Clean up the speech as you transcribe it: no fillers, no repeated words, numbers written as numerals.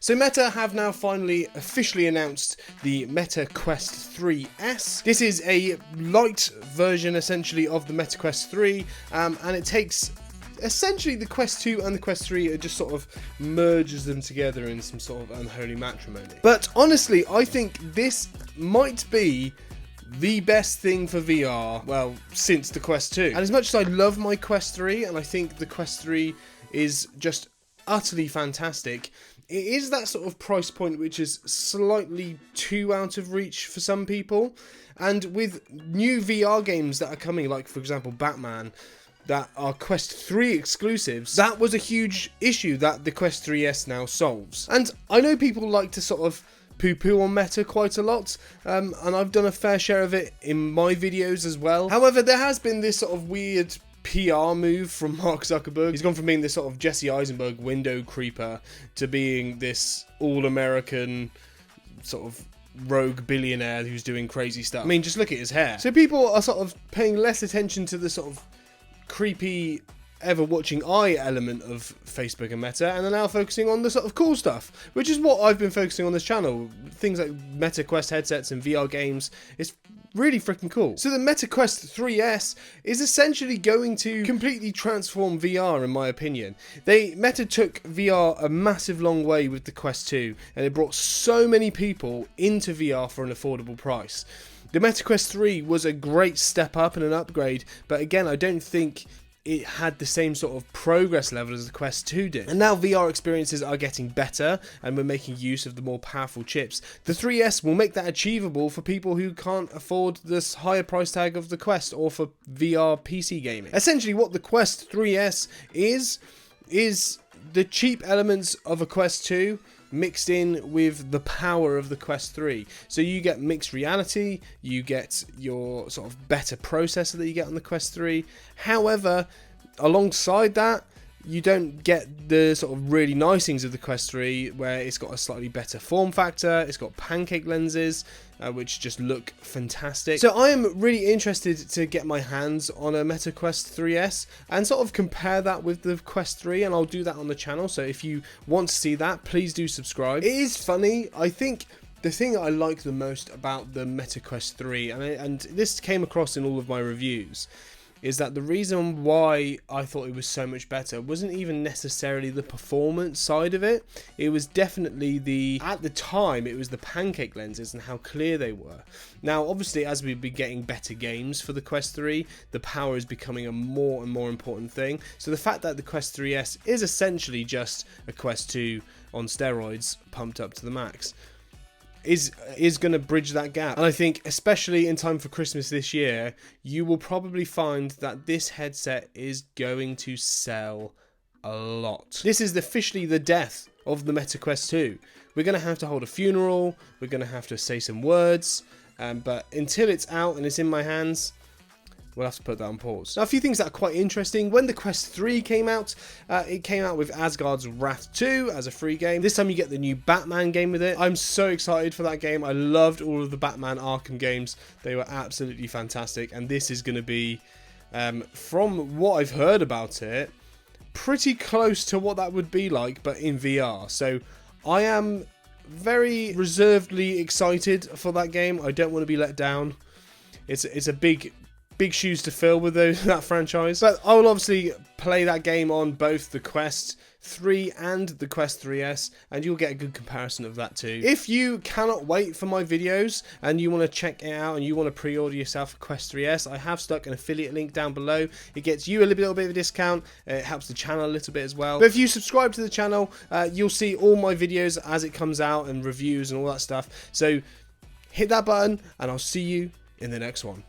So Meta have now finally officially announced the Meta Quest 3S. This is a light version essentially of the Meta Quest 3, and it takes essentially the Quest 2 and the Quest 3, it just sort of merges them together in some sort of unholy matrimony. But honestly, I think this might be the best thing for VR, well, since the Quest 2. And as much as I love my Quest 3, and I think the Quest 3 is just utterly fantastic, it is that sort of price point which is slightly too out of reach for some people. And with new VR games that are coming, like for example Batman, that are Quest 3 exclusives, that was a huge issue that the Quest 3S now solves. And I know people like to sort of poo-poo on Meta quite a lot, and I've done a fair share of it in my videos as well. However, there has been this sort of weird PR move from Mark Zuckerberg. He's gone from being this sort of Jesse Eisenberg window creeper to being this all-American sort of rogue billionaire who's doing crazy stuff. I mean, just look at his hair. So people are sort of paying less attention to the sort of creepy ever-watching eye element of Facebook and Meta, and are now focusing on the sort of cool stuff, which is what I've been focusing on this channel. Things like Meta Quest headsets and VR games. It's really freaking cool. So the Meta Quest 3S is essentially going to completely transform VR, in my opinion. Meta took VR a massive long way with the Quest 2, and it brought so many people into VR for an affordable price. The Meta Quest 3 was a great step up and an upgrade, but again, I don't think it had the same sort of progress level as the Quest 2 did. And now VR experiences are getting better, and we're making use of the more powerful chips. The 3S will make that achievable for people who can't afford this higher price tag of the Quest, or for VR PC gaming. Essentially what the Quest 3S is the cheap elements of a Quest 2 mixed in with the power of the Quest 3. So you get mixed reality, you get your sort of better processor that you get on the Quest 3. However, alongside that, you don't get the sort of really nice things of the Quest 3, where it's got a slightly better form factor, it's got pancake lenses, which just look fantastic. So I am really interested to get my hands on a Meta Quest 3S and sort of compare that with the Quest 3, and I'll do that on the channel, so if you want to see that, please do subscribe. It is funny, I think the thing I like the most about the Meta Quest 3, and this came across in all of my reviews, is that the reason why I thought it was so much better wasn't even necessarily the performance side of it. It was definitely at the time, it was the pancake lenses and how clear they were. Now, obviously, as we've been getting better games for the Quest 3, the power is becoming a more and more important thing. So the fact that the Quest 3S is essentially just a Quest 2 on steroids pumped up to the max is going to bridge that gap. And I think especially in time for Christmas this year, you will probably find that this headset is going to sell a lot. This is officially the death of the Meta Quest 2. We're going to have to hold a funeral, we're going to have to say some words, but until it's out and it's in my hands, we'll have to put that on pause. Now, a few things that are quite interesting. When the Quest 3 came out, it came out with Asgard's Wrath 2 as a free game. This time you get the new Batman game with it. I'm so excited for that game. I loved all of the Batman Arkham games. They were absolutely fantastic. And this is going to be, from what I've heard about it, pretty close to what that would be like, but in VR. So I am very reservedly excited for that game. I don't want to be let down. It's a big shoes to fill with that franchise. But I will obviously play that game on both the Quest 3 and the Quest 3S, and you'll get a good comparison of that too. If you cannot wait for my videos and you want to check it out and you want to pre-order yourself a Quest 3S, I have stuck an affiliate link down below. It gets you a little bit of a discount. It helps the channel a little bit as well. But if you subscribe to the channel, you'll see all my videos as it comes out and reviews and all that stuff. So hit that button and I'll see you in the next one.